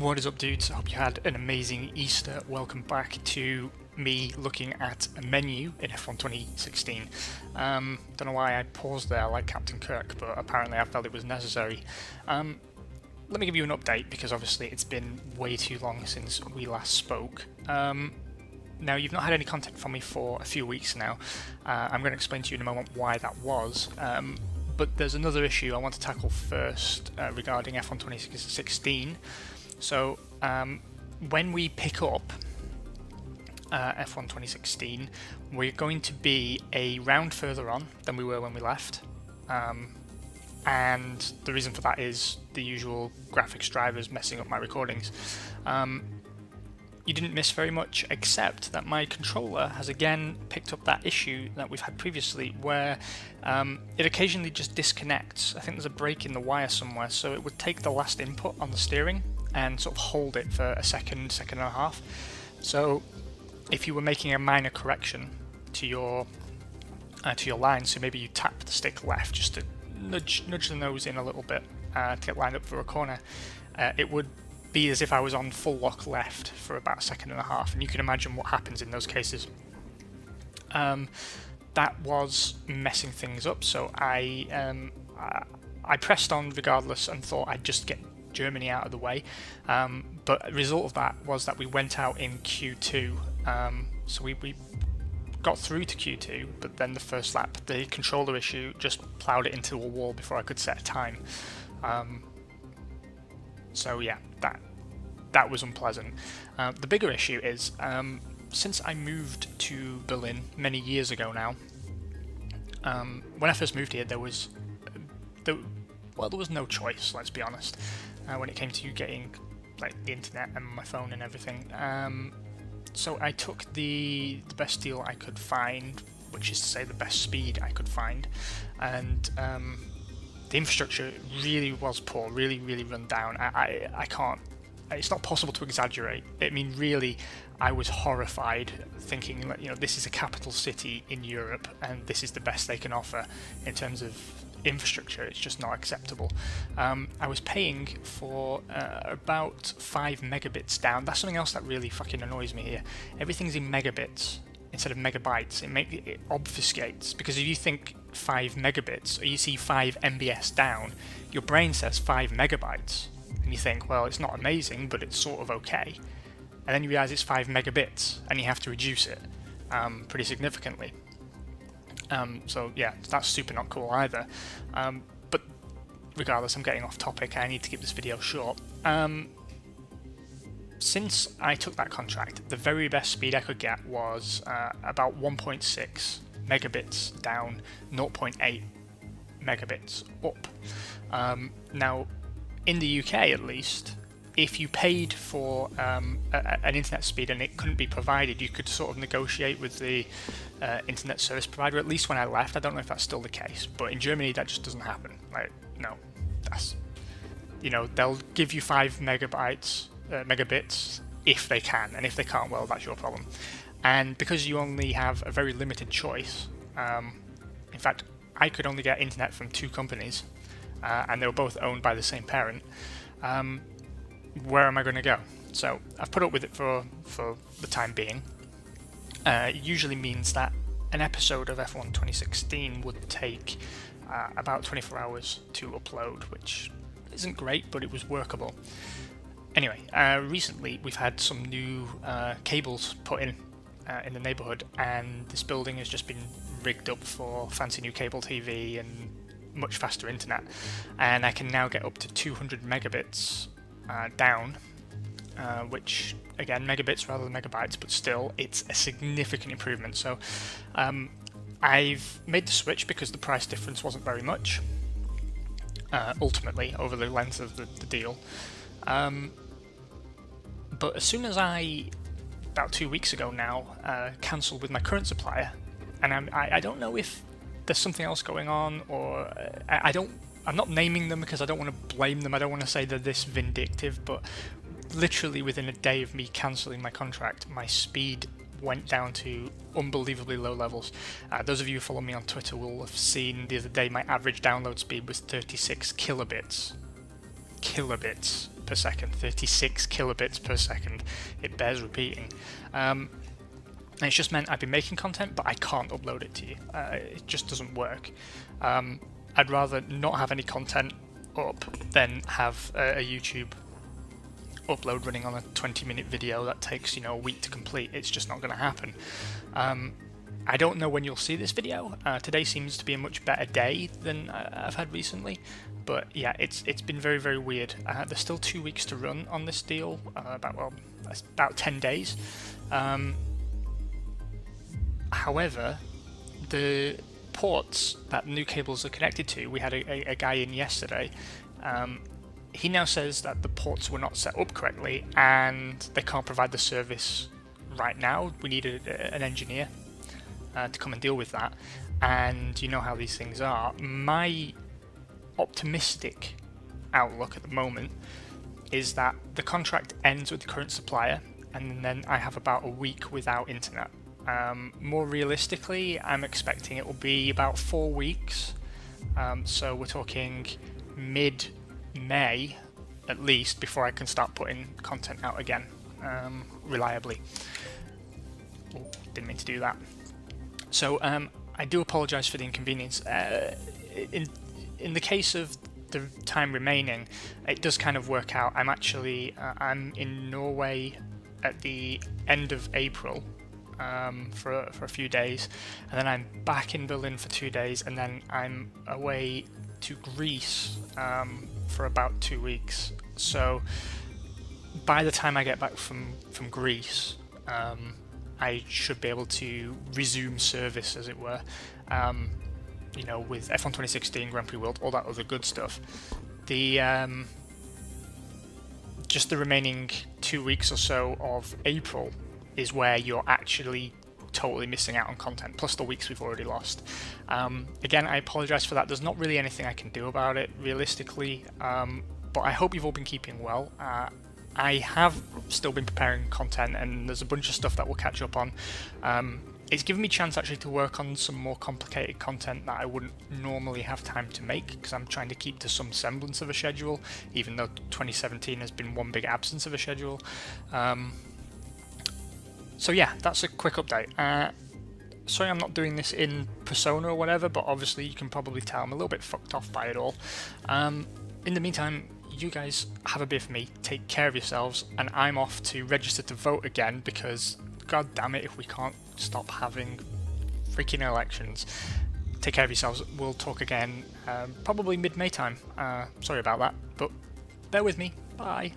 What is up, dudes? I hope you had an amazing Easter. Welcome back to me looking at a menu in F1 2016. Don't know why I paused there like Captain Kirk, but apparently I felt it was necessary. Let me give you an update, because obviously it's been way too long since we last spoke. Now, you've not had any content from me for a few weeks now. I'm going to explain to you in a moment why that was. But there's another issue I want to tackle first regarding F1 2016. So, when we pick up F1 2016, we're going to be a round further on than we were when we left. And the reason for that is the usual graphics drivers messing up my recordings. You didn't miss very much, except that my controller has again picked up that issue that we've had previously, where it occasionally just disconnects. I think there's a break in the wire somewhere, so it would take the last input on the steering and sort of hold it for a second, second and a half. So if you were making a minor correction to your line, so maybe you tap the stick left just to nudge the nose in a little bit to get lined up for a corner, it would be as if I was on full lock left for about a second and a half, and you can imagine what happens in those cases. That was messing things up, so I pressed on regardless and thought I'd just get Germany out of the way, but the result of that was that we went out in Q2, so we got through to Q2, but then the first lap the controller issue just ploughed it into a wall before I could set a time. So yeah, that was unpleasant. The bigger issue is, since I moved to Berlin many years ago now, when I first moved here there was no choice, let's be honest, when it came to getting like the internet and my phone and everything. So I took the best deal I could find, which is to say the best speed I could find, and the infrastructure really was poor, really run down. I can't, it's not possible to exaggerate. I mean, really, I was horrified, thinking that, you know, this is a capital city in Europe and this is the best they can offer in terms of infrastructure. It's just not acceptable. I was paying for about 5 megabits down. That's something else that really fucking annoys me here. Everything's in megabits instead of megabytes. It obfuscates, because if you think 5 megabits or you see 5 MBS down, your brain says 5 megabytes and you think, well, it's not amazing, but it's sort of okay, and then you realize it's 5 megabits and you have to reduce it pretty significantly. So yeah, that's super not cool either. But regardless, I'm getting off topic. I need to keep this video short. Since I took that contract, the very best speed I could get was about 1.6 megabits down, 0.8 megabits up. Now, in the UK at least, if you paid for an internet speed and it couldn't be provided, you could sort of negotiate with the internet service provider. At least when I left, I don't know if that's still the case, but in Germany that just doesn't happen. Like, no, that's, you know, they'll give you 5 megabits if they can, and if they can't, well, that's your problem. And because you only have a very limited choice, in fact, I could only get internet from 2 companies, and they were both owned by the same parent. Where am I going to go? So I've put up with it for the time being. It usually means that an episode of F1 2016 would take about 24 hours to upload, which isn't great, but it was workable. Anyway, recently we've had some new cables put in the neighbourhood, and this building has just been rigged up for fancy new cable TV and much faster internet, and I can now get up to 200 megabits down, which again, megabits rather than megabytes, but still it's a significant improvement. So I've made the switch because the price difference wasn't very much ultimately over the length of the deal. But as soon as I, about 2 weeks ago now, cancelled with my current supplier, and I don't know if there's something else going on, or I'm not naming them because I don't want to blame them. I don't want to say they're this vindictive, but literally within a day of me cancelling my contract, my speed went down to unbelievably low levels. Those of you who follow me on Twitter will have seen the other day my average download speed was 36 kilobits per second, 36 kilobits per second. It bears repeating. And it's just meant I've been making content, but I can't upload it to you. It just doesn't work. I'd rather not have any content up than have a YouTube upload running on a 20-minute video that takes, a week to complete. It's just not going to happen. I don't know when you'll see this video. Today seems to be a much better day than I've had recently, but yeah, it's been very, very weird. There's still 2 weeks to run on this deal, about 10 days. However, the ports that new cables are connected to, we had a guy in yesterday. He now says that the ports were not set up correctly and they can't provide the service right now. We need an engineer to come and deal with that, and you know how these things are. My optimistic outlook at the moment is that the contract ends with the current supplier, and then I have about a week without internet. More realistically, I'm expecting it will be about 4 weeks, so we're talking mid-May at least before I can start putting content out again reliably. Oh, didn't mean to do that. So I do apologise for the inconvenience. In the case of the time remaining, it does kind of work out. I'm in Norway at the end of April for a few days, and then I'm back in Berlin for 2 days, and then I'm away to Greece for about 2 weeks. So by the time I get back from Greece, I should be able to resume service, as it were, with F1 2016, Grand Prix World, all that other good stuff. Just the remaining 2 weeks or so of April is where you're actually totally missing out on content, plus the weeks we've already lost. Again, I apologise for that. There's not really anything I can do about it, realistically, but I hope you've all been keeping well. I have still been preparing content, and there's a bunch of stuff that we'll catch up on. It's given me a chance actually to work on some more complicated content that I wouldn't normally have time to make, because I'm trying to keep to some semblance of a schedule, even though 2017 has been one big absence of a schedule. So yeah, that's a quick update. Sorry I'm not doing this in persona or whatever, but obviously you can probably tell I'm a little bit fucked off by it all. In the meantime, you guys have a bit for me, take care of yourselves, and I'm off to register to vote again, because god damn it if we can't stop having freaking elections. Take care of yourselves. We'll talk again probably mid-May time. Sorry about that, but bear with me. Bye.